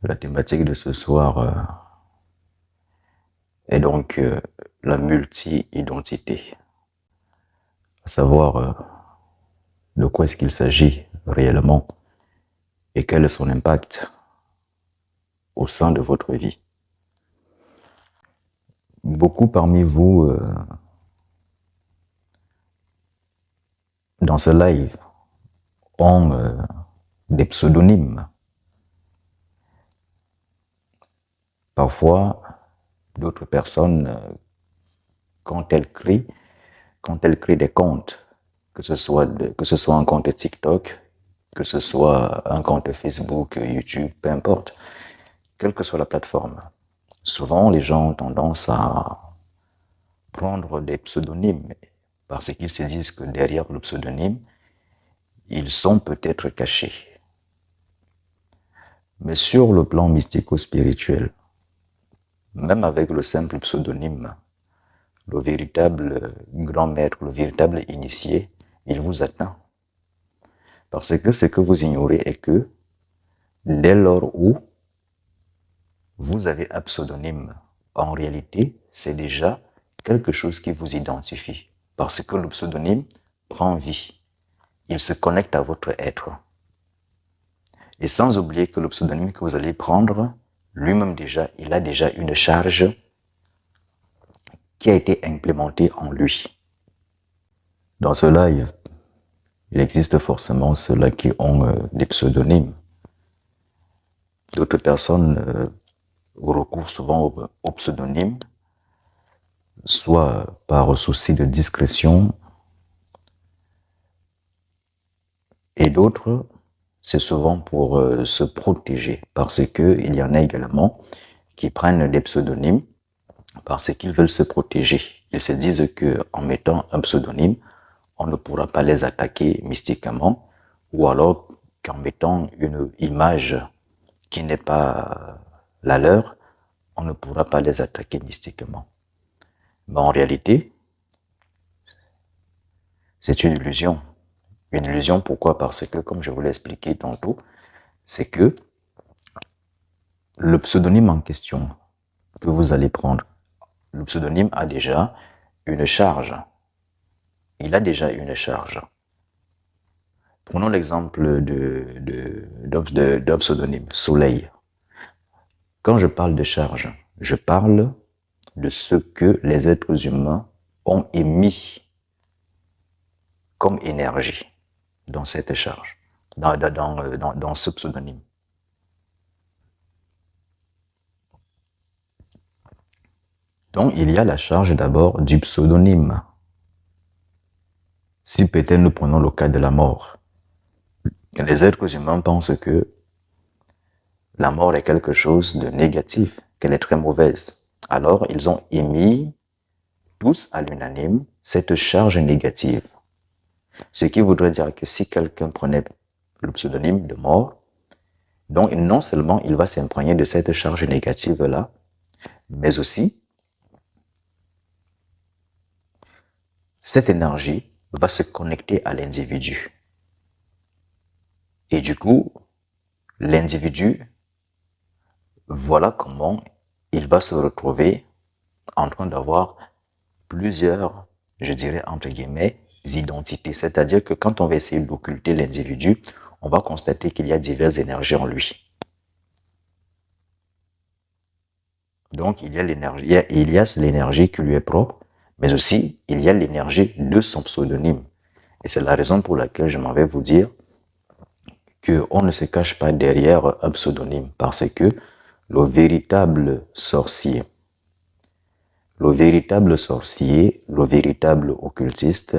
La thématique de ce soir est donc la multi-identité, à savoir de quoi est-ce qu'il s'agit réellement et quel est son impact au sein de votre vie. Beaucoup parmi vous, dans ce live, ont des pseudonymes. Parfois, d'autres personnes, quand elles créent des comptes, que ce soit un compte TikTok, que ce soit un compte Facebook, YouTube, peu importe, quelle que soit la plateforme, souvent les gens ont tendance à prendre des pseudonymes parce qu'ils se disent que derrière le pseudonyme, ils sont peut-être cachés. Mais sur le plan mystico-spirituel, même avec le simple pseudonyme, le véritable grand maître, le véritable initié, il vous atteint. Parce que ce que vous ignorez est que dès lors où vous avez un pseudonyme, en réalité, c'est déjà quelque chose qui vous identifie. Parce que le pseudonyme prend vie. Il se connecte à votre être. Et sans oublier que le pseudonyme que vous allez prendre, lui-même déjà, il a déjà une charge qui a été implémentée en lui. Dans ce live, il existe forcément ceux-là qui ont des pseudonymes. D'autres personnes recourent souvent au pseudonyme, soit par souci de discrétion, et d'autres, c'est souvent pour se protéger, parce qu'il y en a également qui prennent des pseudonymes parce qu'ils veulent se protéger. Ils se disent qu'en mettant un pseudonyme, on ne pourra pas les attaquer mystiquement, ou alors qu'en mettant une image qui n'est pas la leur, on ne pourra pas les attaquer mystiquement. Mais en réalité, c'est une illusion. Une illusion, pourquoi? Parce que, comme je vous l'ai expliqué tantôt, c'est que le pseudonyme en question que vous allez prendre, le pseudonyme a déjà une charge. Il a déjà une charge. Prenons l'exemple d'un pseudonyme, Soleil. Quand je parle de charge, je parle de ce que les êtres humains ont émis comme énergie dans cette charge, dans ce pseudonyme. Donc, il y a la charge d'abord du pseudonyme. Si peut-être nous prenons le cas de la mort, les êtres humains pensent que la mort est quelque chose de négatif, qu'elle est très mauvaise. Alors, ils ont émis, tous à l'unanime, cette charge négative. Ce qui voudrait dire que si quelqu'un prenait le pseudonyme de mort, donc non seulement il va s'imprégner de cette charge négative-là, mais aussi cette énergie va se connecter à l'individu. Et du coup, l'individu, voilà comment il va se retrouver en train d'avoir plusieurs, je dirais entre guillemets, identités. C'est-à-dire que quand on va essayer d'occulter l'individu, on va constater qu'il y a diverses énergies en lui. Donc, il y a l'énergie qui lui est propre, mais aussi, il y a l'énergie de son pseudonyme. Et c'est la raison pour laquelle je m'en vais vous dire qu'on ne se cache pas derrière un pseudonyme, parce que le véritable sorcier, le véritable occultiste,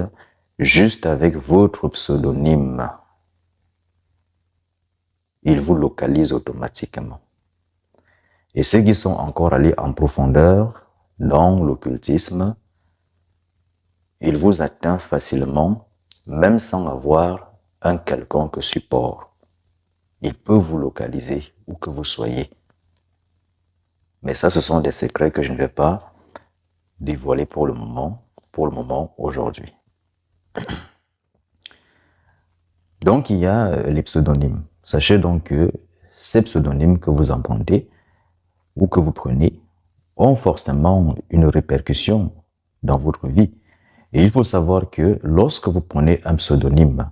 juste avec votre pseudonyme, il vous localise automatiquement. Et ceux qui sont encore allés en profondeur dans l'occultisme, il vous atteint facilement, même sans avoir un quelconque support. Il peut vous localiser où que vous soyez. Mais ça, ce sont des secrets que je ne vais pas dévoiler pour le moment aujourd'hui. Donc, il y a les pseudonymes. Sachez donc que ces pseudonymes que vous empruntez ou que vous prenez ont forcément une répercussion dans votre vie. Et il faut savoir que lorsque vous prenez un pseudonyme,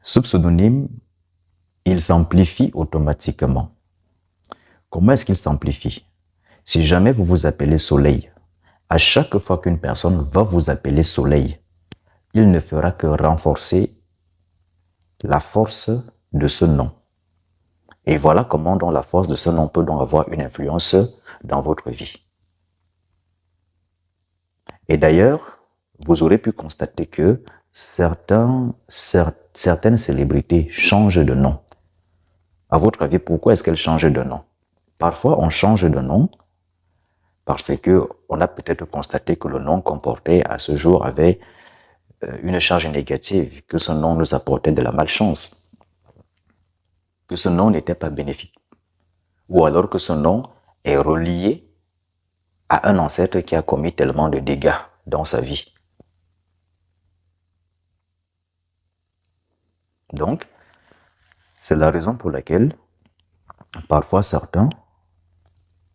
ce pseudonyme, il s'amplifie automatiquement. Comment est-ce qu'il s'amplifie? Si jamais vous vous appelez Soleil, à chaque fois qu'une personne va vous appeler Soleil, il ne fera que renforcer la force de ce nom. Et voilà comment donc la force de ce nom peut donc avoir une influence dans votre vie. Et d'ailleurs, vous aurez pu constater que certaines célébrités changent de nom. À votre avis, pourquoi est-ce qu'elles changent de nom? Parfois, on change de nom parce qu'on a peut-être constaté que le nom qu'on portait à ce jour avait une charge négative, que ce nom nous apportait de la malchance, que ce nom n'était pas bénéfique, ou alors que ce nom est relié à un ancêtre qui a commis tellement de dégâts dans sa vie. Donc, c'est la raison pour laquelle parfois certains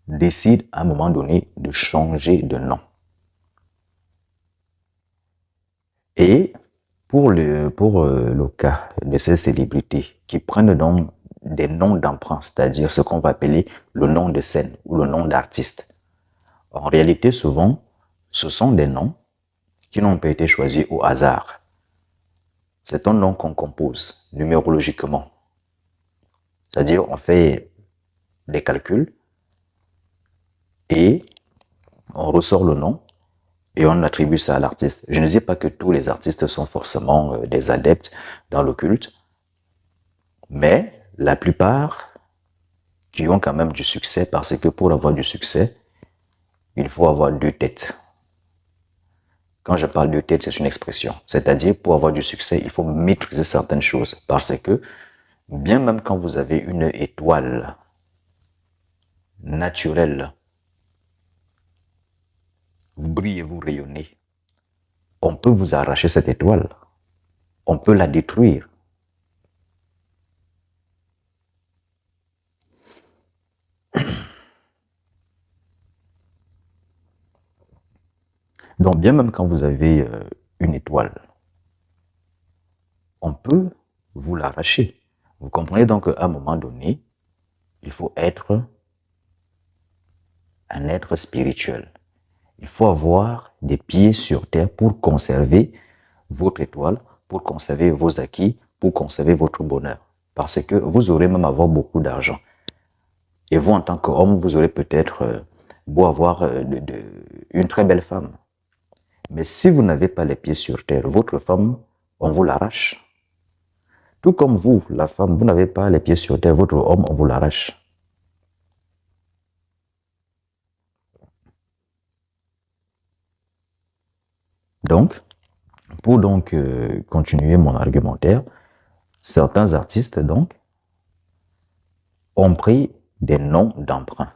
décident à un moment donné de changer de nom. Et pour le cas de ces célébrités qui prennent donc des noms d'emprunt, c'est-à-dire ce qu'on va appeler le nom de scène ou le nom d'artiste, en réalité souvent ce sont des noms qui n'ont pas été choisis au hasard. C'est un nom qu'on compose numérologiquement. C'est-à-dire on fait des calculs et on ressort le nom et on attribue ça à l'artiste. Je ne dis pas que tous les artistes sont forcément des adeptes dans le culte, mais la plupart qui ont quand même du succès, parce que pour avoir du succès, il faut avoir deux têtes. Quand je parle de tête, c'est une expression. C'est-à-dire, pour avoir du succès, il faut maîtriser certaines choses. Parce que, bien même quand vous avez une étoile naturelle, vous brillez, vous rayonnez, on peut vous arracher cette étoile. On peut la détruire. Donc, bien même quand vous avez une étoile, on peut vous l'arracher. Vous comprenez donc qu'à un moment donné, il faut être un être spirituel. Il faut avoir des pieds sur terre pour conserver votre étoile, pour conserver vos acquis, pour conserver votre bonheur. Parce que vous aurez même avoir beaucoup d'argent. Et vous, en tant qu'homme, vous aurez peut-être beau avoir une très belle femme. Mais si vous n'avez pas les pieds sur terre, votre femme, on vous l'arrache. Tout comme vous, la femme, vous n'avez pas les pieds sur terre, votre homme, on vous l'arrache. Donc, pour donc continuer mon argumentaire, certains artistes donc ont pris des noms d'emprunt.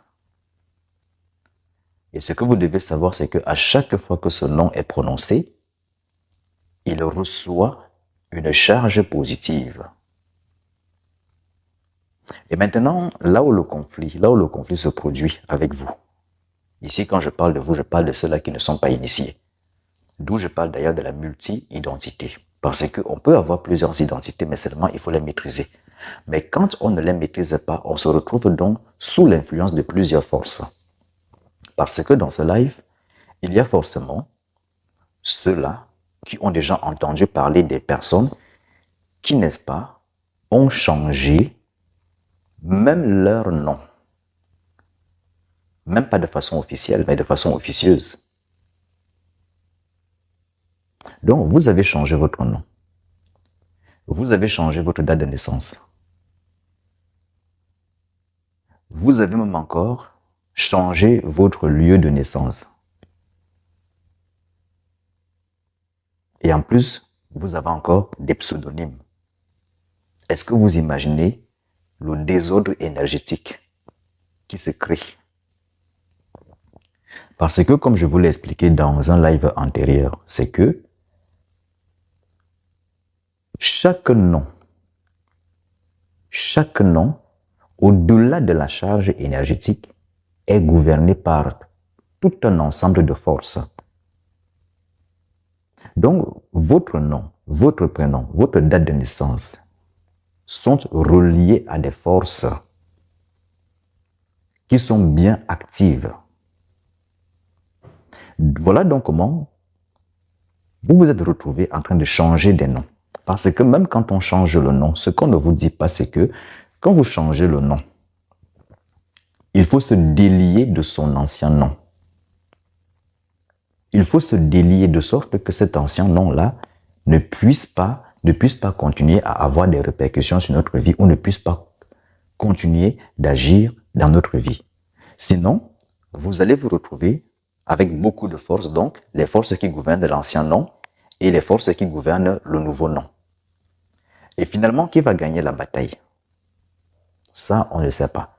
Et ce que vous devez savoir, c'est qu'à chaque fois que ce nom est prononcé, il reçoit une charge positive. Et maintenant, là où le conflit se produit avec vous, ici quand je parle de vous, je parle de ceux-là qui ne sont pas initiés. D'où je parle d'ailleurs de la multi-identité. Parce qu'on peut avoir plusieurs identités, mais seulement il faut les maîtriser. Mais quand on ne les maîtrise pas, on se retrouve donc sous l'influence de plusieurs forces. Parce que dans ce live, il y a forcément ceux-là qui ont déjà entendu parler des personnes qui, n'est-ce pas, ont changé même leur nom. Même pas de façon officielle, mais de façon officieuse. Donc, vous avez changé votre nom. Vous avez changé votre date de naissance. Vous avez même encore changé votre lieu de naissance. Et en plus, vous avez encore des pseudonymes. Est-ce que vous imaginez le désordre énergétique qui se crée? Parce que, comme je vous l'ai expliqué dans un live antérieur, c'est que chaque nom au-delà de la charge énergétique, est gouverné par tout un ensemble de forces. Donc, votre nom, votre prénom, votre date de naissance sont reliés à des forces qui sont bien actives. Voilà donc comment vous vous êtes retrouvé en train de changer des noms. Parce que même quand on change le nom, ce qu'on ne vous dit pas, c'est que quand vous changez le nom, il faut se délier de son ancien nom. Il faut se délier de sorte que cet ancien nom-là ne puisse pas continuer à avoir des répercussions sur notre vie ou ne puisse pas continuer d'agir dans notre vie. Sinon, vous allez vous retrouver avec beaucoup de forces, donc les forces qui gouvernent l'ancien nom et les forces qui gouvernent le nouveau nom. Et finalement, qui va gagner la bataille? Ça, on ne sait pas.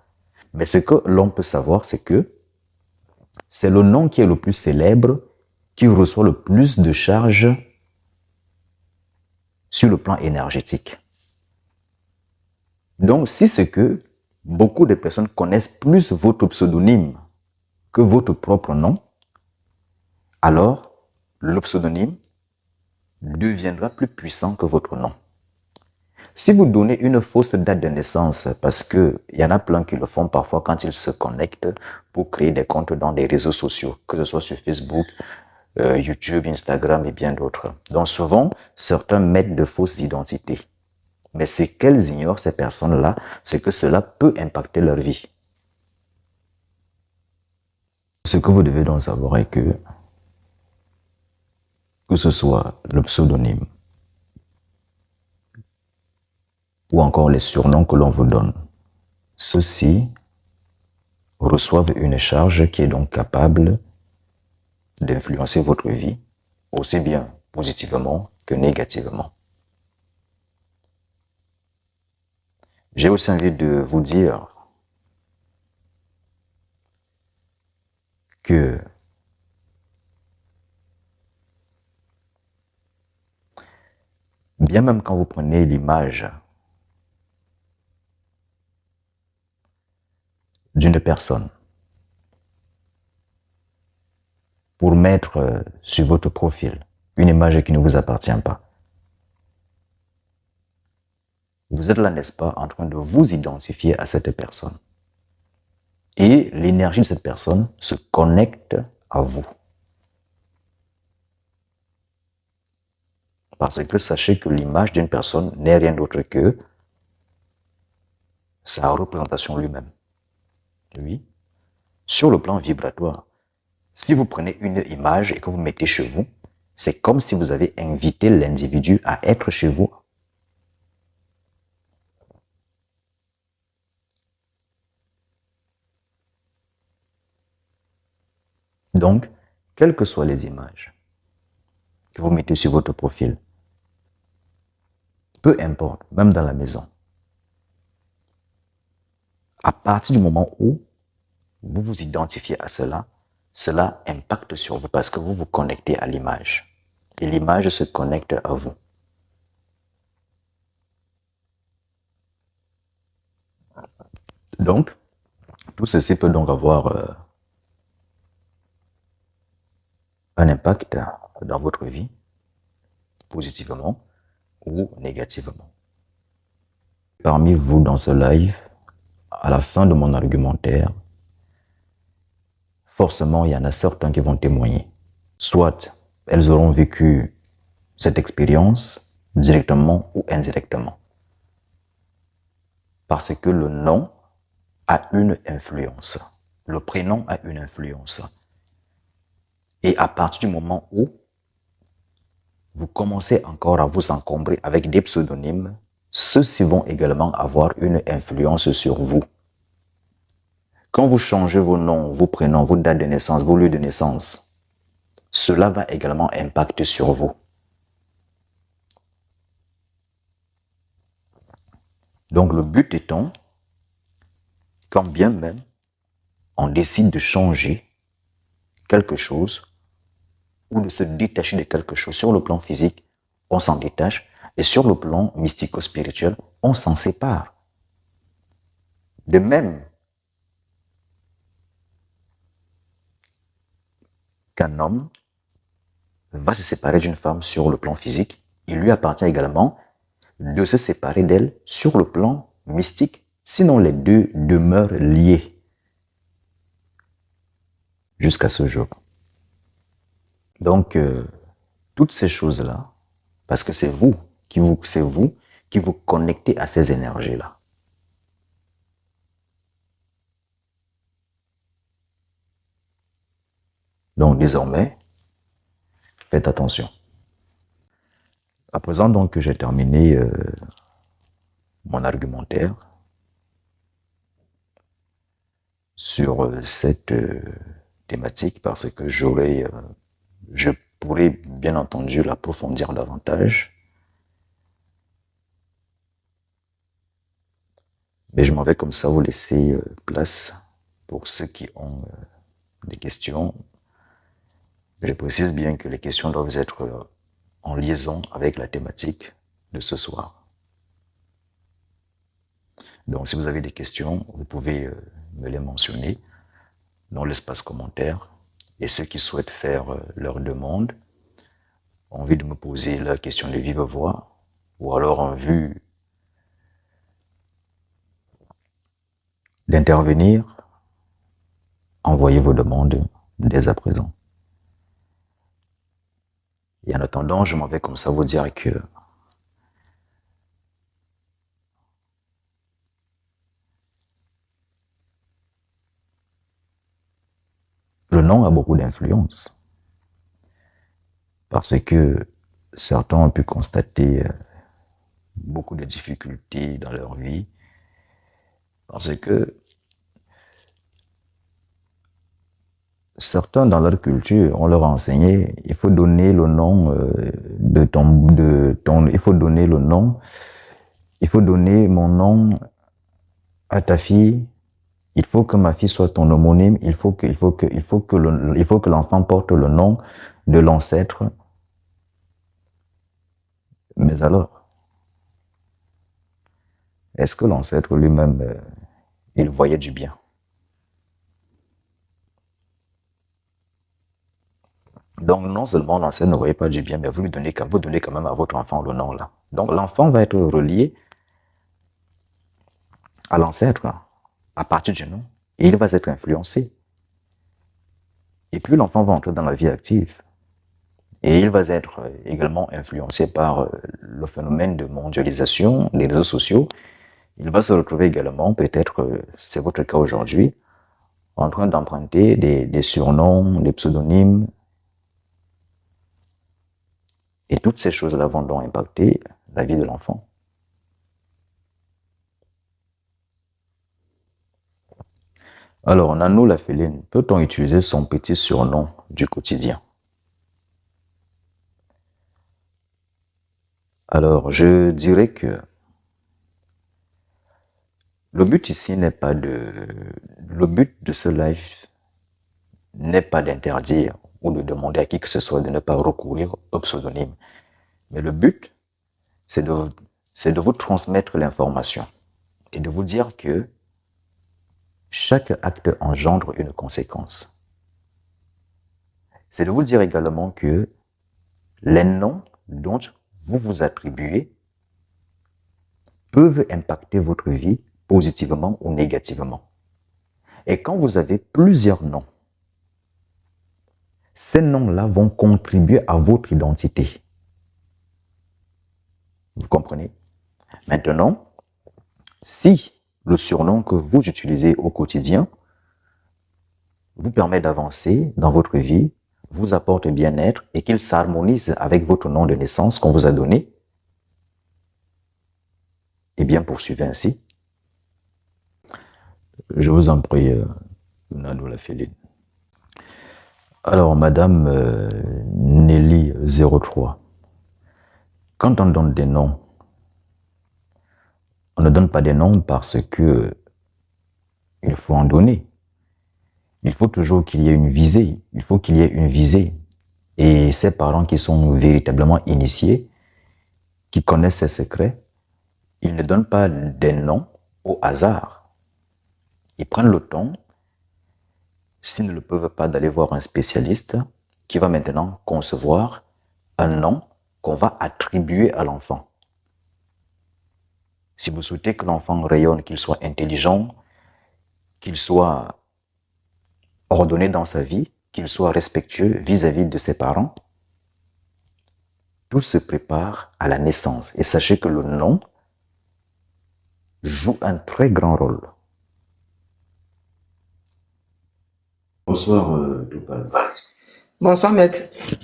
Mais ce que l'on peut savoir, c'est que c'est le nom qui est le plus célèbre qui reçoit le plus de charges sur le plan énergétique. Donc, si c'est que beaucoup de personnes connaissent plus votre pseudonyme que votre propre nom, alors le pseudonyme deviendra plus puissant que votre nom. Si vous donnez une fausse date de naissance, parce qu'il y en a plein qui le font parfois quand ils se connectent pour créer des comptes dans des réseaux sociaux, que ce soit sur Facebook, YouTube, Instagram et bien d'autres. Donc souvent, certains mettent de fausses identités. Mais ce qu'elles ignorent, ces personnes-là, c'est que cela peut impacter leur vie. Ce que vous devez donc savoir est que ce soit le pseudonyme ou encore les surnoms que l'on vous donne, ceux-ci reçoivent une charge qui est donc capable d'influencer votre vie, aussi bien positivement que négativement. J'ai aussi envie de vous dire que bien même quand vous prenez l'image d'une personne pour mettre sur votre profil une image qui ne vous appartient pas, vous êtes là, n'est-ce pas, en train de vous identifier à cette personne. Et l'énergie de cette personne se connecte à vous. Parce que sachez que l'image d'une personne n'est rien d'autre que sa représentation lui-même. Oui. Sur le plan vibratoire, si vous prenez une image et que vous mettez chez vous, c'est comme si vous avez invité l'individu à être chez vous. Donc, quelles que soient les images que vous mettez sur votre profil, peu importe, même dans la maison, à partir du moment où vous vous identifiez à cela, cela impacte sur vous parce que vous vous connectez à l'image. Et l'image se connecte à vous. Donc, tout ceci peut donc avoir un impact dans votre vie, positivement ou négativement. Parmi vous dans ce live, à la fin de mon argumentaire, forcément, il y en a certains qui vont témoigner. Soit elles auront vécu cette expérience directement ou indirectement. Parce que le nom a une influence. Le prénom a une influence. Et à partir du moment où vous commencez encore à vous encombrer avec des pseudonymes, ceux-ci vont également avoir une influence sur vous. Quand vous changez vos noms, vos prénoms, vos dates de naissance, vos lieux de naissance, cela va également impacter sur vous. Donc le but étant, quand bien même on décide de changer quelque chose ou de se détacher de quelque chose sur le plan physique, on s'en détache et sur le plan mystico-spirituel, on s'en sépare. De même qu'un homme va se séparer d'une femme sur le plan physique, il lui appartient également de se séparer d'elle sur le plan mystique, sinon les deux demeurent liés jusqu'à ce jour. Donc, toutes ces choses-là, parce que c'est vous qui vous connectez à ces énergies-là. Donc, désormais, faites attention. À présent, donc, que j'ai terminé mon argumentaire sur cette thématique, parce que je pourrais bien entendu l'approfondir davantage. Mais je m'en vais comme ça vous laisser place pour ceux qui ont des questions. Je précise bien que les questions doivent être en liaison avec la thématique de ce soir. Donc si vous avez des questions, vous pouvez me les mentionner dans l'espace commentaire. Et ceux qui souhaitent faire leur demande, ont envie de me poser la question de vive voix, ou alors en vue d'intervenir, envoyez vos demandes dès à présent. Et en attendant, je m'en vais comme ça vous dire que le nom a beaucoup d'influence. Parce que certains ont pu constater beaucoup de difficultés dans leur vie. Parce que certains dans leur culture, on leur a enseigné, il faut donner le nom il faut donner le nom, il faut donner mon nom à ta fille, il faut que ma fille soit ton homonyme, il faut que l'enfant porte le nom de l'ancêtre. Mais alors, est-ce que l'ancêtre lui-même, il voyait du bien? Donc non seulement l'ancêtre ne voyait pas du bien, mais vous donnez quand même à votre enfant le nom là. Donc l'enfant va être relié à l'ancêtre à partir du nom, et il va être influencé. Et puis l'enfant va entrer dans la vie active, et il va être également influencé par le phénomène de mondialisation des réseaux sociaux. Il va se retrouver également, peut-être c'est votre cas aujourd'hui, en train d'emprunter des surnoms, des pseudonymes. Et toutes ces choses-là vont donc impacter la vie de l'enfant. Alors, Nano la féline, peut-on utiliser son petit surnom du quotidien? Alors, je dirais que le but ici n'est pas le but de ce live n'est pas d'interdire ou de demander à qui que ce soit de ne pas recourir au pseudonyme. Mais le but, c'est de vous transmettre l'information et de vous dire que chaque acte engendre une conséquence. C'est de vous dire également que les noms dont vous vous attribuez peuvent impacter votre vie positivement ou négativement. Et quand vous avez plusieurs noms, ces noms-là vont contribuer à votre identité. Vous comprenez? Maintenant, si le surnom que vous utilisez au quotidien vous permet d'avancer dans votre vie, vous apporte bien-être et qu'il s'harmonise avec votre nom de naissance qu'on vous a donné, eh bien poursuivez ainsi. Je vous en prie, Nano la féline. Alors, Madame Nelly 03, quand on donne des noms, on ne donne pas des noms parce que il faut en donner. Il faut toujours qu'il y ait une visée. Il faut qu'il y ait une visée. Et ces parents qui sont véritablement initiés, qui connaissent ces secrets, ils ne donnent pas des noms au hasard. Ils prennent le temps, s'ils ne le peuvent pas, d'aller voir un spécialiste qui va maintenant concevoir un nom qu'on va attribuer à l'enfant. Si vous souhaitez que l'enfant rayonne, qu'il soit intelligent, qu'il soit ordonné dans sa vie, qu'il soit respectueux vis-à-vis de ses parents, tout se prépare à la naissance. Et sachez que le nom joue un très grand rôle. Bonsoir, Topaz. Bonsoir, maître.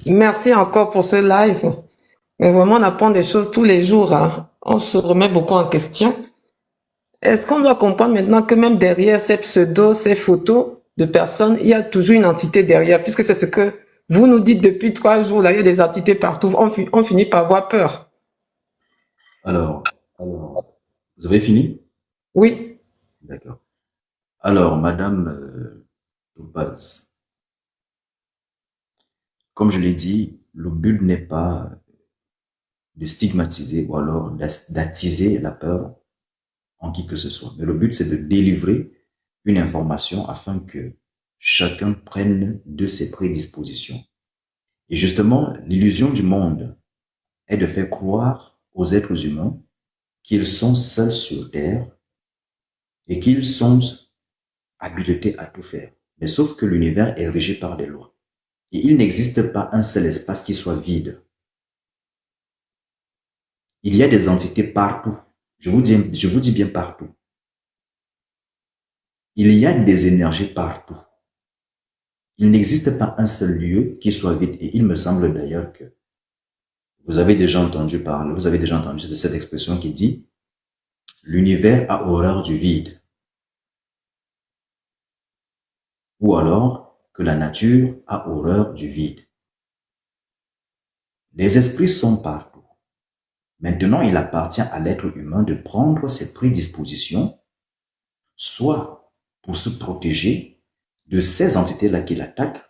Merci encore pour ce live. Mais vraiment, on apprend des choses tous les jours, hein. On se remet beaucoup en question. Est-ce qu'on doit comprendre maintenant que même derrière ces pseudos, ces photos de personnes, il y a toujours une entité derrière, puisque c'est ce que vous nous dites depuis 3 jours, là, il y a des entités partout. On finit par avoir peur. Alors, vous avez fini? Oui. D'accord. Alors, Madame Topaz, comme je l'ai dit, le but n'est pas de stigmatiser ou alors d'attiser la peur en qui que ce soit. Mais le but, c'est de délivrer une information afin que chacun prenne de ses prédispositions. Et justement, l'illusion du monde est de faire croire aux êtres humains qu'ils sont seuls sur Terre et qu'ils sont habilités à tout faire. Mais sauf que l'univers est régi par des lois. Et il n'existe pas un seul espace qui soit vide. Il y a des entités partout. Je vous dis bien partout. Il y a des énergies partout. Il n'existe pas un seul lieu qui soit vide. Et il me semble d'ailleurs que vous avez déjà entendu de cette expression qui dit « L'univers a horreur du vide ». Ou alors que la nature a horreur du vide. Les esprits sont partout. Maintenant, il appartient à l'être humain de prendre ses prédispositions, soit pour se protéger de ces entités-là qui l'attaquent,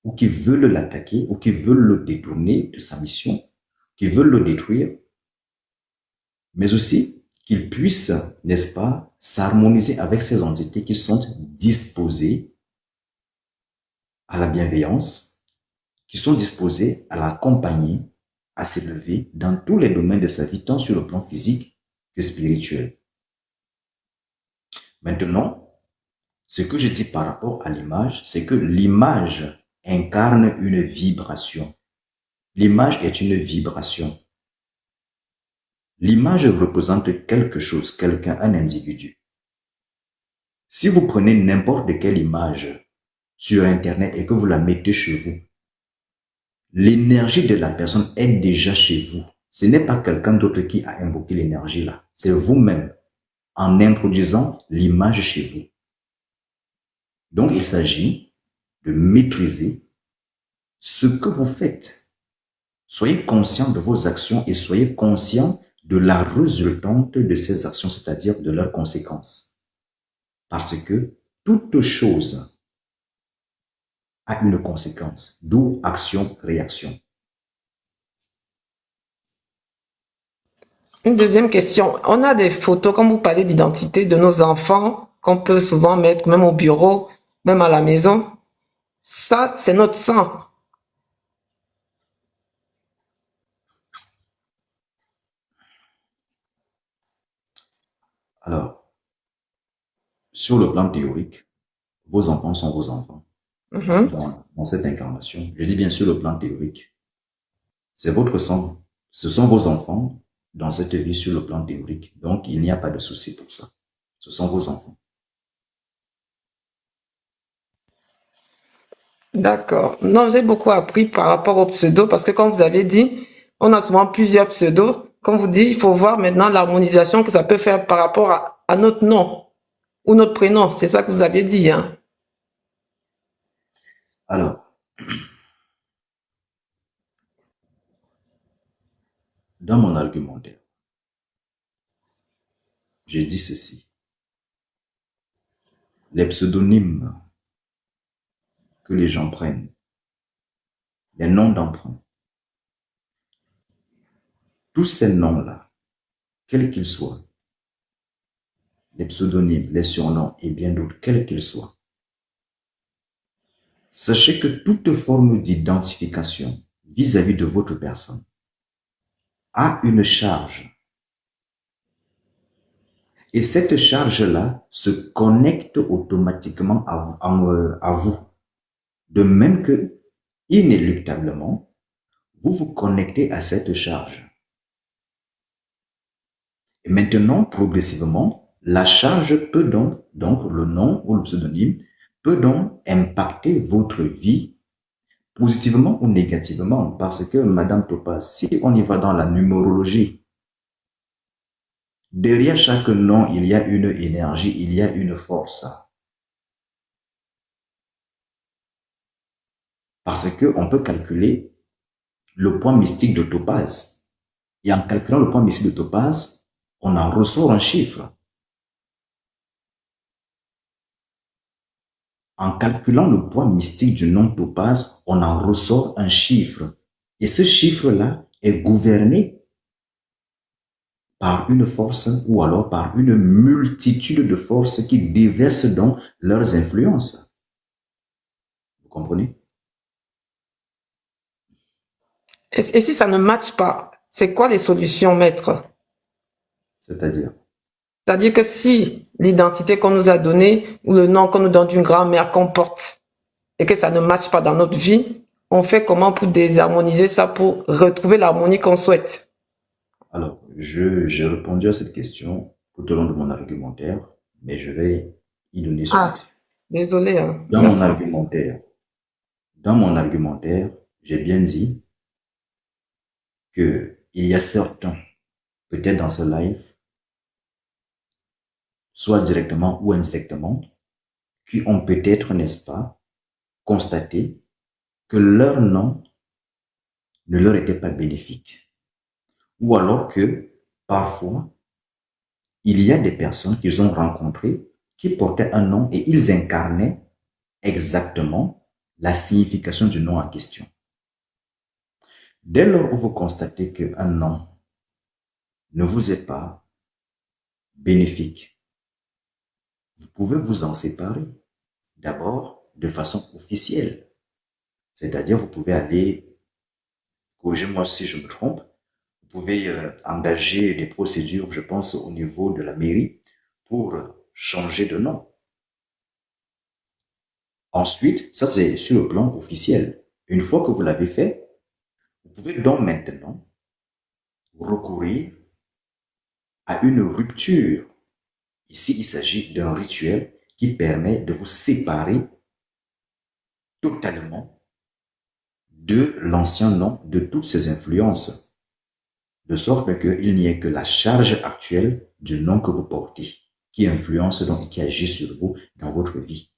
ou qui veulent l'attaquer, ou qui veulent le détourner de sa mission, qui veulent le détruire, mais aussi qu'il puisse, n'est-ce pas, s'harmoniser avec ces entités qui sont disposées à la bienveillance, qui sont disposées à l'accompagner, à s'élever dans tous les domaines de sa vie, tant sur le plan physique que spirituel. Maintenant, ce que je dis par rapport à l'image, c'est que l'image incarne une vibration. L'image est une vibration. L'image représente quelque chose, quelqu'un, un individu. Si vous prenez n'importe quelle image sur Internet et que vous la mettez chez vous, l'énergie de la personne est déjà chez vous. Ce n'est pas quelqu'un d'autre qui a invoqué l'énergie là. C'est vous-même en introduisant l'image chez vous. Donc, il s'agit de maîtriser ce que vous faites. Soyez conscient de vos actions et soyez conscient de la résultante de ces actions, c'est-à-dire de leurs conséquences. Parce que toute chose a une conséquence, d'où action-réaction. Une deuxième question. On a des photos, comme vous parlez d'identité de nos enfants, qu'on peut souvent mettre même au bureau, même à la maison. Ça, c'est notre sang. Alors, sur le plan théorique, vos enfants sont vos enfants. Dans cette incarnation, je dis bien sur le plan théorique, c'est votre sang, ce sont vos enfants dans cette vie sur le plan théorique. Donc, il n'y a pas de souci pour ça. Ce sont vos enfants. D'accord. Non, j'ai beaucoup appris par rapport au pseudo parce que comme vous avez dit, on a souvent plusieurs pseudos. Comme vous dites, il faut voir maintenant l'harmonisation que ça peut faire par rapport à notre nom ou notre prénom. C'est ça que vous avez dit, hein. Alors, dans mon argumentaire, j'ai dit ceci. Les pseudonymes que les gens prennent, les noms d'emprunt, tous ces noms-là, quels qu'ils soient, les pseudonymes, les surnoms et bien d'autres, quels qu'ils soient. Sachez que toute forme d'identification vis-à-vis de votre personne a une charge. Et cette charge-là se connecte automatiquement à vous. De même que, inéluctablement, vous vous connectez à cette charge. Et maintenant, progressivement, la charge peut donc le nom ou le pseudonyme, peut donc impacter votre vie positivement ou négativement. Parce que, Madame Topaz, si on y va dans la numérologie, derrière chaque nom, il y a une énergie, il y a une force. Parce qu'on peut calculer le point mystique de Topaz. Et en calculant le point mystique de Topaz, on en ressort un chiffre. En calculant le point mystique du nom Topaz, on en ressort un chiffre. Et ce chiffre-là est gouverné par une force ou alors par une multitude de forces qui déversent donc leurs influences. Vous comprenez? Et si ça ne matche pas, c'est quoi les solutions, maître? C'est-à-dire? C'est-à-dire que si l'identité qu'on nous a donnée ou le nom qu'on nous donne d'une grand-mère qu'on porte et que ça ne matche pas dans notre vie, on fait comment pour désharmoniser ça, pour retrouver l'harmonie qu'on souhaite? Alors, j'ai répondu à cette question tout au long de mon argumentaire, mais je vais y donner suite. Ah, désolé. Hein. Dans Merci. mon argumentaire, j'ai bien dit que il y a certains, peut-être dans ce live, soit directement ou indirectement, qui ont peut-être, n'est-ce pas, constaté que leur nom ne leur était pas bénéfique. Ou alors que, parfois, il y a des personnes qu'ils ont rencontrées qui portaient un nom et ils incarnaient exactement la signification du nom en question. Dès lors où vous constatez qu'un nom ne vous est pas bénéfique, vous pouvez vous en séparer. D'abord, de façon officielle. C'est-à-dire, vous pouvez aller, corrigez-moi si je me trompe, vous pouvez engager des procédures, je pense, au niveau de la mairie pour changer de nom. Ensuite, ça c'est sur le plan officiel. Une fois que vous l'avez fait, vous pouvez donc maintenant recourir à une rupture. Ici, il s'agit d'un rituel qui permet de vous séparer totalement de l'ancien nom, de toutes ces influences, de sorte qu'il n'y ait que la charge actuelle du nom que vous portez, qui influence donc et qui agit sur vous dans votre vie.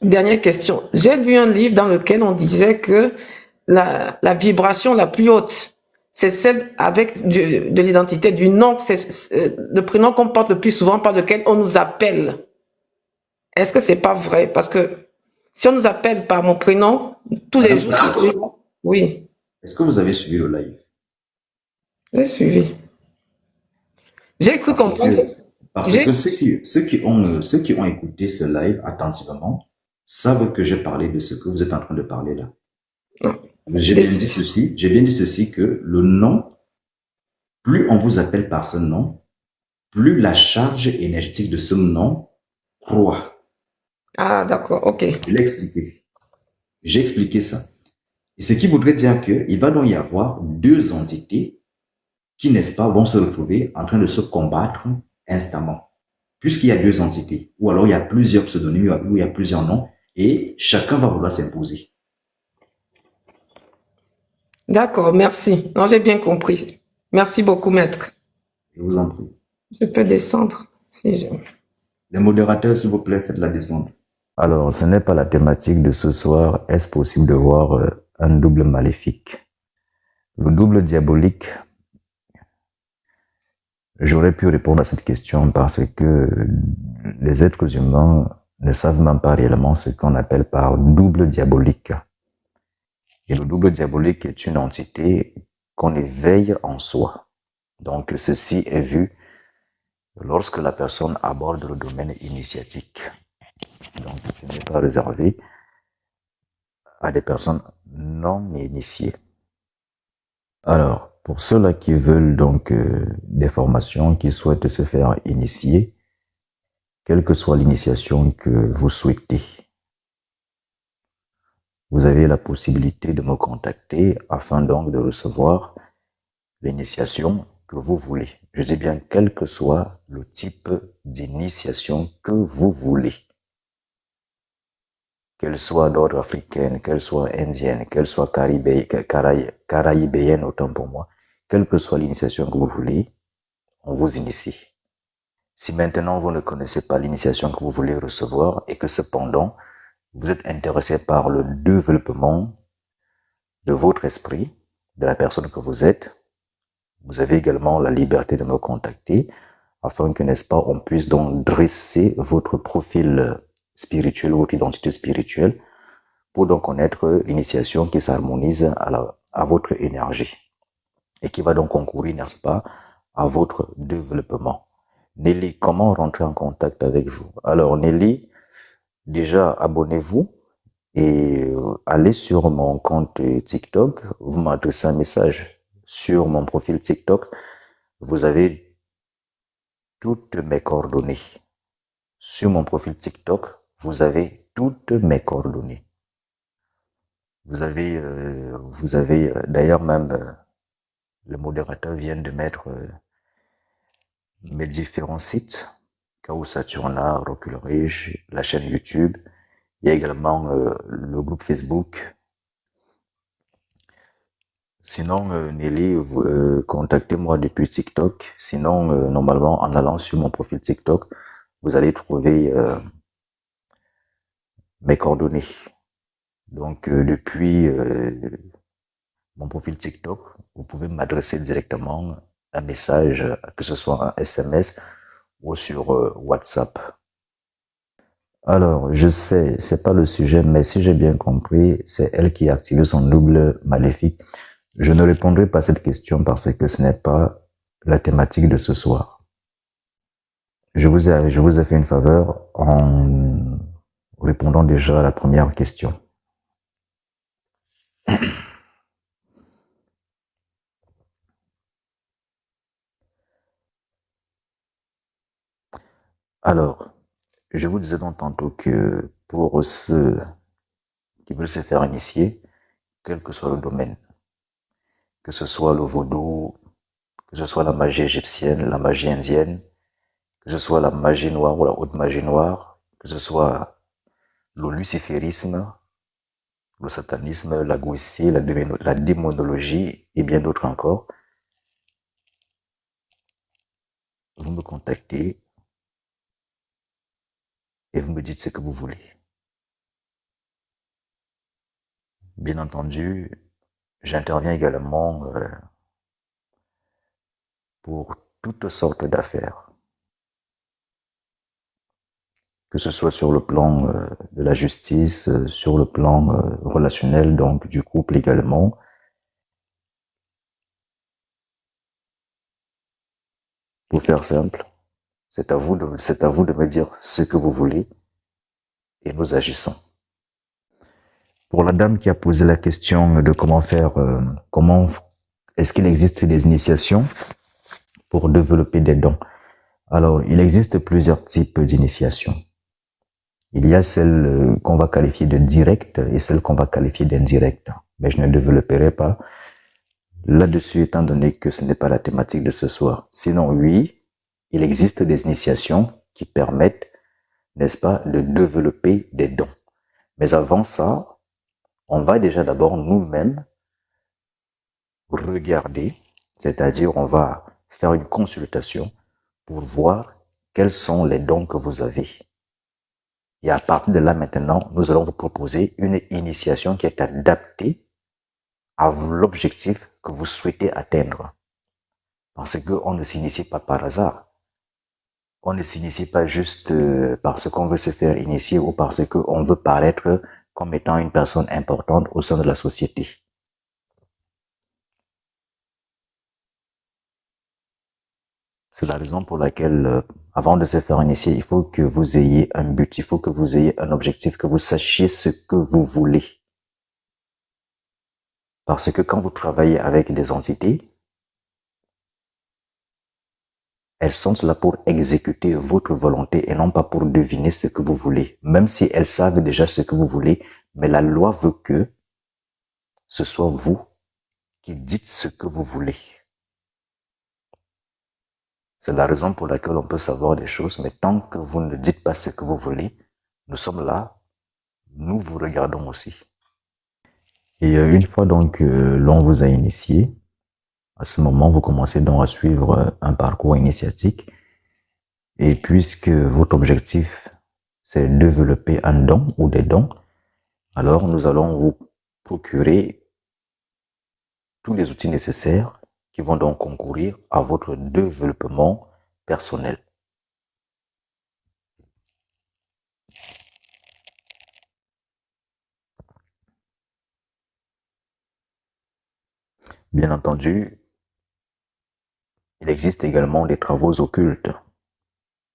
Dernière question. J'ai lu un livre dans lequel on disait que la vibration la plus haute, c'est celle avec de l'identité, du nom, c'est le prénom qu'on porte le plus souvent, par lequel on nous appelle. Est-ce que c'est pas vrai? Parce que si on nous appelle par mon prénom, tous les jours, oui. Est-ce que vous avez suivi le live? J'ai suivi. J'ai cru comprendre. Parce que ceux qui ont écouté ce live attentivement savent que j'ai parlé de ce que vous êtes en train de parler là. J'ai bien dit ceci, que le nom, plus on vous appelle par ce nom, plus la charge énergétique de ce nom croît. Ah, d'accord, ok. Je l'ai expliqué. J'ai expliqué ça. Et ce qui voudrait dire qu'il va donc y avoir deux entités qui, n'est-ce pas, vont se retrouver en train de se combattre instamment. Puisqu'il y a deux entités, ou alors il y a plusieurs pseudonymes, ou il y a plusieurs noms, et chacun va vouloir s'imposer. D'accord, merci. Non, j'ai bien compris. Merci beaucoup, maître. Je vous en prie. Je peux descendre si je... Les modérateurs, s'il vous plaît, faites la descente. Alors, ce n'est pas la thématique de ce soir. Est-ce possible de voir un double maléfique? Le double diabolique, j'aurais pu répondre à cette question parce que les êtres humains ne savent même pas réellement ce qu'on appelle par double diabolique. Et le double diabolique est une entité qu'on éveille en soi. Donc, ceci est vu lorsque la personne aborde le domaine initiatique. Donc, ce n'est pas réservé à des personnes non initiées. Alors, pour ceux-là qui veulent donc des formations, qui souhaitent se faire initier, quelle que soit l'initiation que vous souhaitez, vous avez la possibilité de me contacter afin donc de recevoir l'initiation que vous voulez. Je dis bien quel que soit le type d'initiation que vous voulez. Qu'elle soit d'ordre africaine, qu'elle soit indienne, qu'elle soit caraïbéenne, autant pour moi, quelle que soit l'initiation que vous voulez, on vous initie. Si maintenant vous ne connaissez pas l'initiation que vous voulez recevoir et que cependant vous êtes intéressé par le développement de votre esprit, de la personne que vous êtes, vous avez également la liberté de me contacter afin que, n'est-ce pas, on puisse donc dresser votre profil spirituel, votre identité spirituelle, pour donc connaître l'initiation qui s'harmonise à votre énergie et qui va donc concourir, n'est-ce pas, à votre développement. Nelly, comment rentrer en contact avec vous? Alors Nelly, déjà abonnez-vous et allez sur mon compte TikTok, vous m'adressez un message sur mon profil TikTok, vous avez toutes mes coordonnées. Sur mon profil TikTok, vous avez toutes mes coordonnées. Vous avez d'ailleurs même le modérateur vient de mettre mes différents sites, Chaos Saturna, Rock Ulrich, la chaîne YouTube. Il y a également le groupe Facebook. Sinon, Nelly, contactez-moi depuis TikTok. Sinon, normalement, en allant sur mon profil TikTok, vous allez trouver mes coordonnées. Donc, depuis mon profil TikTok, vous pouvez m'adresser directement un message, que ce soit un SMS ou sur WhatsApp. Alors, je sais, c'est pas le sujet, mais si j'ai bien compris, c'est elle qui a activé son double maléfique. Je ne répondrai pas à cette question parce que ce n'est pas la thématique de ce soir. Je vous ai fait une faveur en répondant déjà à la première question. Alors, je vous disais donc tantôt que pour ceux qui veulent se faire initier, quel que soit le domaine, que ce soit le vaudou, que ce soit la magie égyptienne, la magie indienne, que ce soit la magie noire ou la haute magie noire, que ce soit le luciférisme, le satanisme, la gouissie, la démonologie et bien d'autres encore, vous me contactez et vous me dites ce que vous voulez. Bien entendu, j'interviens également pour toutes sortes d'affaires, que ce soit sur le plan de la justice, sur le plan relationnel, donc du couple également. Pour faire simple, c'est à vous de me dire ce que vous voulez et nous agissons. Pour la dame qui a posé la question de comment faire, est-ce qu'il existe des initiations pour développer des dons? Alors, il existe plusieurs types d'initiations. Il y a celle qu'on va qualifier de directe et celle qu'on va qualifier d'indirecte. Mais je ne développerai pas là-dessus étant donné que ce n'est pas la thématique de ce soir. Sinon, oui, il existe des initiations qui permettent, n'est-ce pas, de développer des dons. Mais avant ça, on va déjà d'abord nous-mêmes regarder, c'est-à-dire on va faire une consultation pour voir quels sont les dons que vous avez. Et à partir de là maintenant, nous allons vous proposer une initiation qui est adaptée à l'objectif que vous souhaitez atteindre. Parce qu'on ne s'initie pas par hasard. On ne s'initie pas juste parce qu'on veut se faire initier ou parce qu'on veut paraître comme étant une personne importante au sein de la société. C'est la raison pour laquelle, avant de se faire initier, il faut que vous ayez un but, il faut que vous ayez un objectif, que vous sachiez ce que vous voulez. Parce que quand vous travaillez avec des entités, elles sont là pour exécuter votre volonté et non pas pour deviner ce que vous voulez. Même si elles savent déjà ce que vous voulez, mais la loi veut que ce soit vous qui dites ce que vous voulez. C'est la raison pour laquelle on peut savoir des choses, mais tant que vous ne dites pas ce que vous voulez, nous sommes là, nous vous regardons aussi. Et une fois donc l'on vous a initié, à ce moment, vous commencez donc à suivre un parcours initiatique. Et puisque votre objectif, c'est de développer un don ou des dons, alors nous allons vous procurer tous les outils nécessaires qui vont donc concourir à votre développement personnel. Bien entendu, il existe également des travaux occultes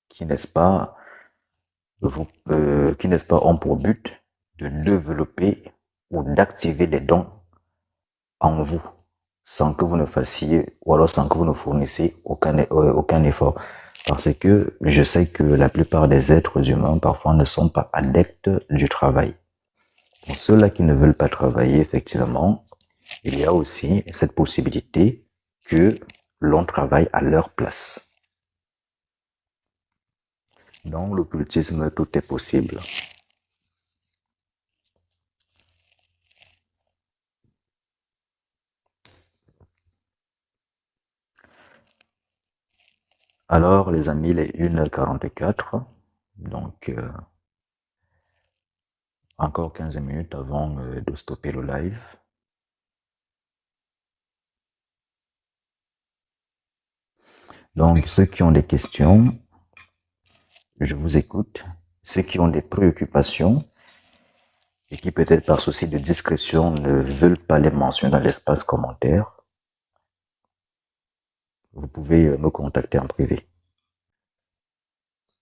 qui, n'est-ce pas, ont pour but de développer ou d'activer les dons en vous, sans que vous ne fassiez, ou alors sans que vous ne fournissiez aucun effort. Parce que je sais que la plupart des êtres humains parfois ne sont pas adeptes du travail. Pour ceux-là qui ne veulent pas travailler, effectivement, il y a aussi cette possibilité que l'on travaille à leur place. Dans l'occultisme, tout est possible. Alors, les amis, les 1h44, donc encore 15 minutes avant de stopper le live. Donc, ceux qui ont des questions, je vous écoute. Ceux qui ont des préoccupations et qui peut-être par souci de discrétion ne veulent pas les mentionner dans l'espace commentaire, vous pouvez me contacter en privé.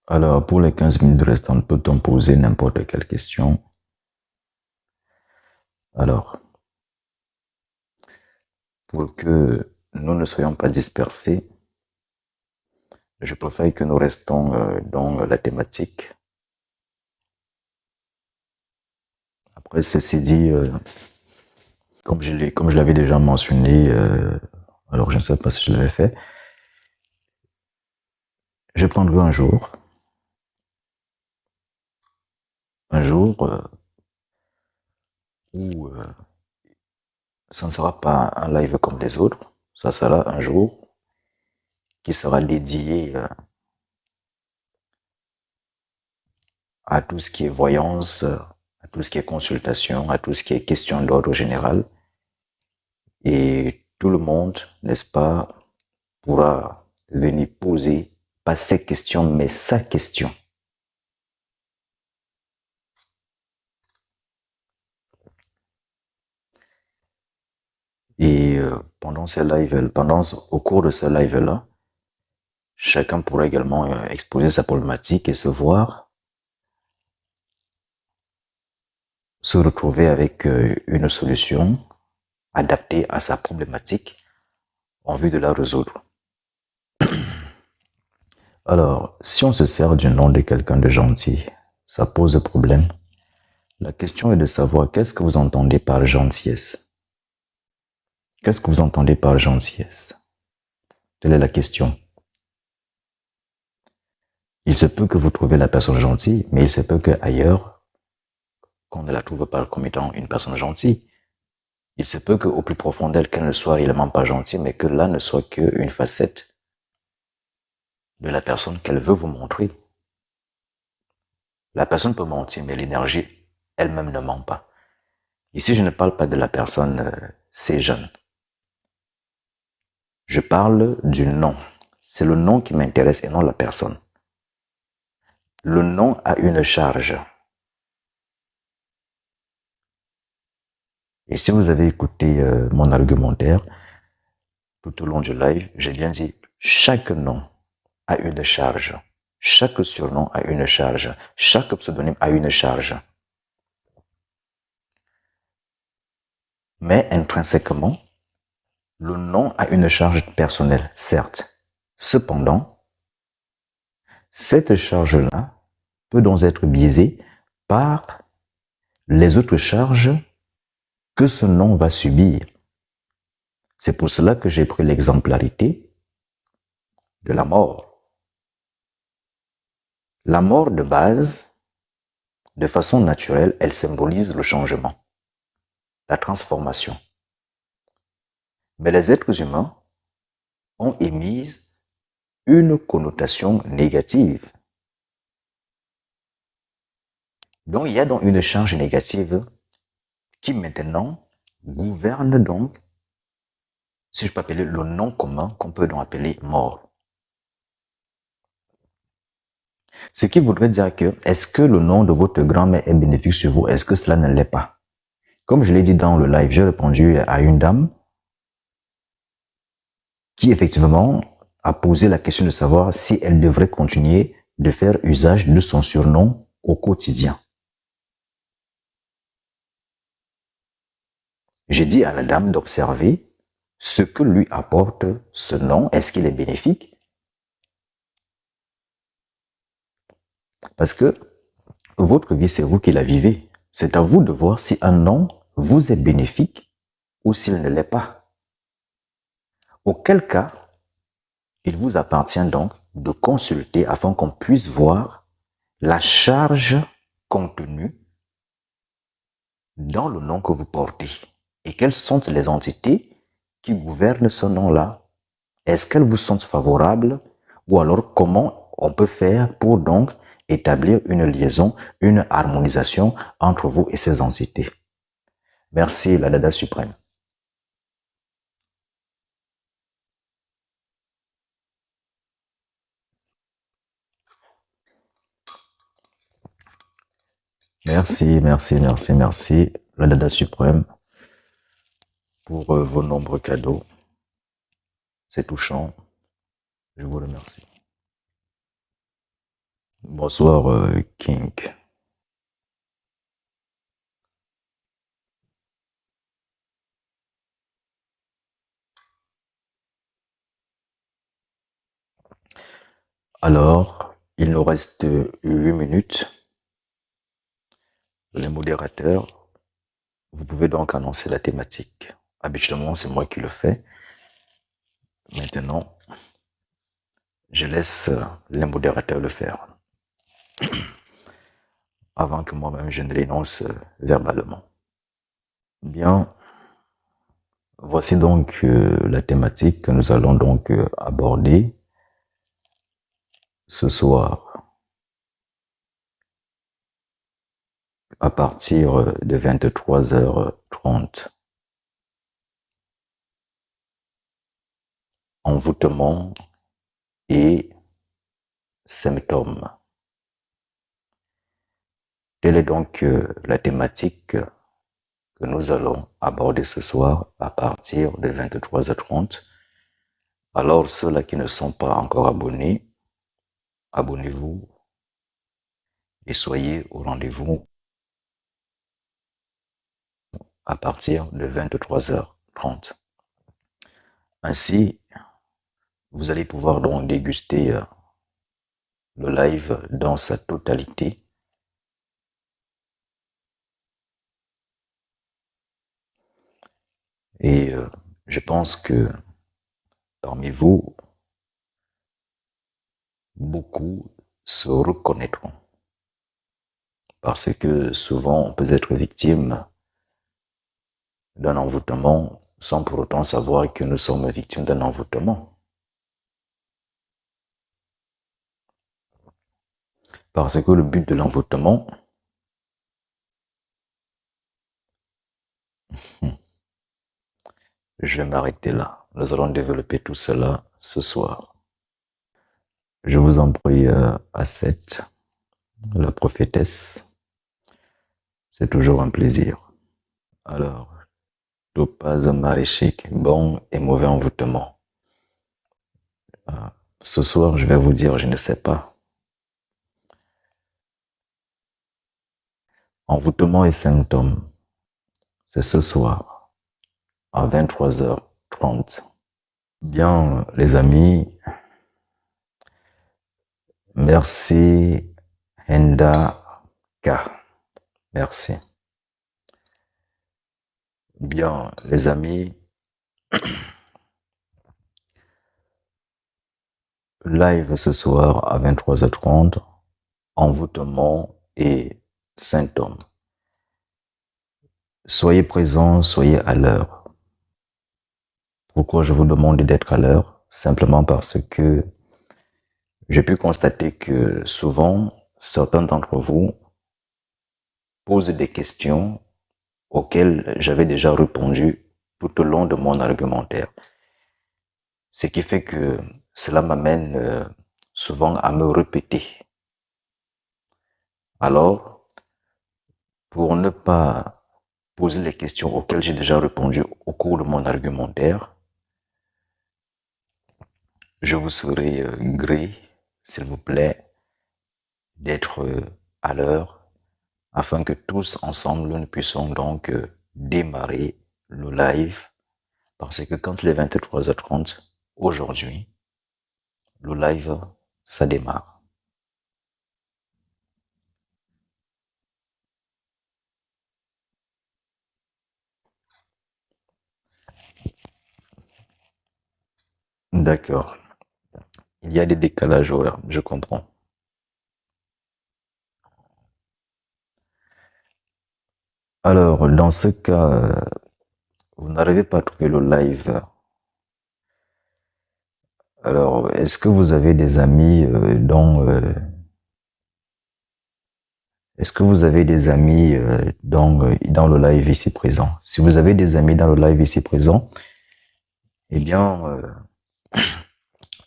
Alors, pour les 15 minutes restantes, peut-on poser n'importe quelle question? Alors, pour que nous ne soyons pas dispersés, je préfère que nous restons dans la thématique. Après, ceci dit, comme je l'avais déjà mentionné, alors je ne sais pas si je l'avais fait, je prendrai un jour où ça ne sera pas un live comme les autres, ça sera un jour qui sera dédié à tout ce qui est voyance, à tout ce qui est consultation, à tout ce qui est question d'ordre général. Et tout le monde, n'est-ce pas, pourra venir poser, pas ses questions, mais sa question. Et au cours de ce live-là, chacun pourra également exposer sa problématique et se retrouver avec une solution adaptée à sa problématique en vue de la résoudre. Alors, si on se sert du nom de quelqu'un de gentil, ça pose problème. La question est de savoir qu'est-ce que vous entendez par gentillesse. Qu'est-ce que vous entendez par gentillesse? Telle est la question. Il se peut que vous trouviez la personne gentille, mais il se peut qu'ailleurs, qu'on ne la trouve pas comme étant une personne gentille. Il se peut qu'au plus profond d'elle, qu'elle ne soit réellement pas gentille, mais que là ne soit qu'une facette de la personne qu'elle veut vous montrer. La personne peut mentir, mais l'énergie elle-même ne ment pas. Ici, je ne parle pas de la personne c'est jeune. Je parle du nom. C'est le nom qui m'intéresse et non la personne. Le nom a une charge. Et si vous avez écouté mon argumentaire tout au long du live, j'ai bien dit chaque nom a une charge. Chaque surnom a une charge. Chaque pseudonyme a une charge. Mais intrinsèquement, le nom a une charge personnelle, certes. Cependant, cette charge-là peut donc être biaisée par les autres charges que ce nom va subir. C'est pour cela que j'ai pris l'exemplarité de la mort. La mort de base, de façon naturelle, elle symbolise le changement, la transformation. Mais les êtres humains ont émis une connotation négative. Donc il y a donc une charge négative qui maintenant gouverne donc, si je peux appeler le nom commun qu'on peut donc appeler mort. Ce qui voudrait dire que, est-ce que le nom de votre grand-mère est bénéfique sur vous? Est-ce que cela ne l'est pas? Comme je l'ai dit dans le live, j'ai répondu à une dame qui effectivement a posé la question de savoir si elle devrait continuer de faire usage de son surnom au quotidien. J'ai dit à la dame d'observer ce que lui apporte ce nom. Est-ce qu'il est bénéfique? Parce que votre vie, c'est vous qui la vivez. C'est à vous de voir si un nom vous est bénéfique ou s'il ne l'est pas. Auquel cas, il vous appartient donc de consulter afin qu'on puisse voir la charge contenue dans le nom que vous portez. Et quelles sont les entités qui gouvernent ce nom-là? Est-ce qu'elles vous sont favorables? Ou alors comment on peut faire pour donc établir une liaison, une harmonisation entre vous et ces entités? Merci, la Dada suprême. Merci, la Dada suprême, pour vos nombreux cadeaux. C'est touchant. Je vous remercie. Bonsoir, King. Alors, il nous reste 8 minutes. Les modérateurs, vous pouvez donc annoncer la thématique. Habituellement, c'est moi qui le fais. Maintenant, je laisse les modérateurs le faire. Avant que moi-même je ne l'énonce verbalement. Bien, voici donc la thématique que nous allons donc aborder ce soir à partir de 23h30. Envoûtement et symptômes. Telle est donc la thématique que nous allons aborder ce soir à partir de 23h30. Alors ceux-là qui ne sont pas encore abonnés, abonnez-vous et soyez au rendez-vous à partir de 23h30. Ainsi, vous allez pouvoir donc déguster le live dans sa totalité. Et je pense que parmi vous, beaucoup se reconnaîtront. Parce que souvent, on peut être victime d'un envoûtement sans pour autant savoir que nous sommes victimes d'un envoûtement. Parce que le but de l'envoûtement, je vais m'arrêter là. Nous allons développer tout cela ce soir. Je vous en prie à 7, la prophétesse. C'est toujours un plaisir. Alors, Topaz Maréchik, bon et mauvais envoûtement. Ce soir, je vais vous dire, je ne sais pas. Envoûtement et symptômes, c'est ce soir, à 23h30. Bien, les amis, merci Henda K. Merci. Bien, les amis, live ce soir à 23h30, envoûtement et symptômes. Soyez présents, soyez à l'heure. Pourquoi je vous demande d'être à l'heure? Simplement parce que j'ai pu constater que souvent, certains d'entre vous posent des questions auxquelles j'avais déjà répondu tout au long de mon argumentaire. Ce qui fait que cela m'amène souvent à me répéter. Alors, pour ne pas poser les questions auxquelles j'ai déjà répondu au cours de mon argumentaire, je vous serai gré, s'il vous plaît, d'être à l'heure afin que tous ensemble nous puissions donc démarrer le live parce que quand il est 23h30 aujourd'hui, le live, ça démarre. D'accord. Il y a des décalages horaires, je comprends. Alors, dans ce cas, vous n'arrivez pas à trouver le live. Alors, est-ce que vous avez des amis est-ce que vous avez des amis dans le live ici présent? Si vous avez des amis dans le live ici présent, eh bien,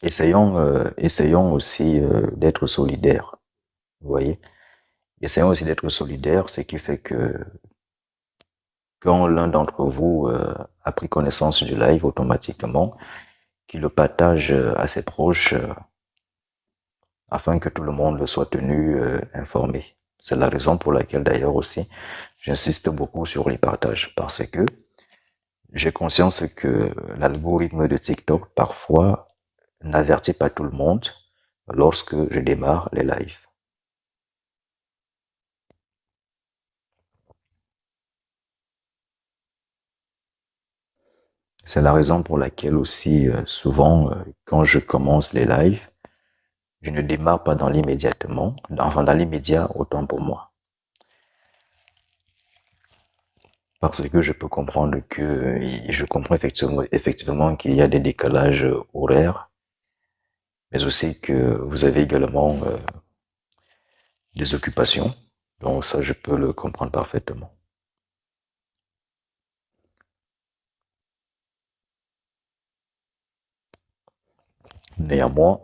essayons aussi d'être solidaires. Vous voyez? Essayons aussi d'être solidaires, ce qui fait que quand l'un d'entre vous a pris connaissance du live automatiquement, qu'il le partage à ses proches afin que tout le monde soit tenu informé. C'est la raison pour laquelle d'ailleurs aussi j'insiste beaucoup sur les partages parce que j'ai conscience que l'algorithme de TikTok parfois n'avertit pas tout le monde lorsque je démarre les lives. C'est la raison pour laquelle aussi souvent quand je commence les lives, je ne démarre pas dans l'immédiatement, enfin dans l'immédiat autant pour moi. Parce que je peux comprendre que, je comprends effectivement qu'il y a des décalages horaires, mais aussi que vous avez également des occupations. Donc ça, je peux le comprendre parfaitement. Néanmoins,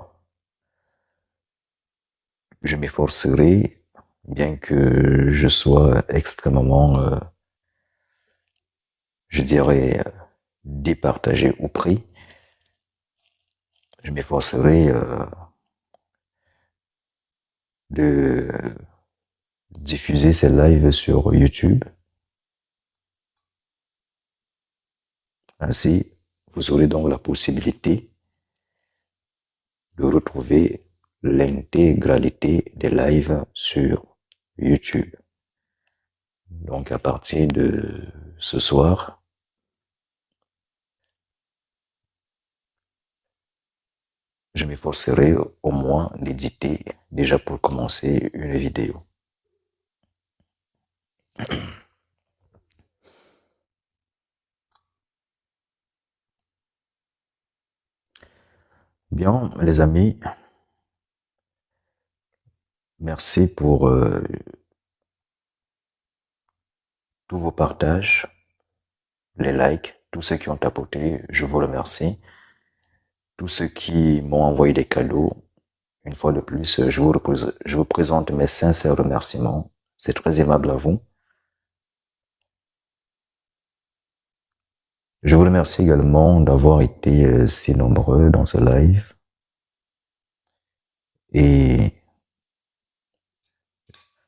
je m'efforcerai, bien que je sois extrêmement, je dirais, départagé ou pris, je m'efforcerai de diffuser ces lives sur YouTube. Ainsi, vous aurez donc la possibilité de retrouver l'intégralité des lives sur YouTube. Donc à partir de ce soir, je m'efforcerai au moins d'éditer déjà pour commencer une vidéo. Bien, les amis, merci pour tous vos partages, les likes, tous ceux qui ont tapoté, je vous remercie. Tous ceux qui m'ont envoyé des cadeaux, une fois de plus, je vous présente mes sincères remerciements. C'est très aimable à vous. Je vous remercie également d'avoir été si nombreux dans ce live. Et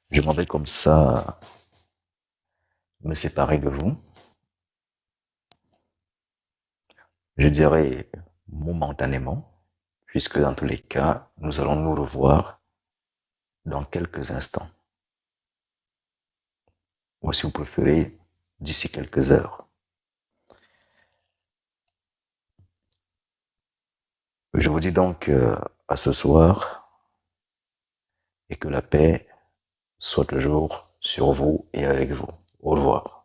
je m'en vais comme ça me séparer de vous. Je dirais momentanément, puisque dans tous les cas, nous allons nous revoir dans quelques instants. Ou si vous préférez, d'ici quelques heures. Je vous dis donc à ce soir et que la paix soit toujours sur vous et avec vous. Au revoir.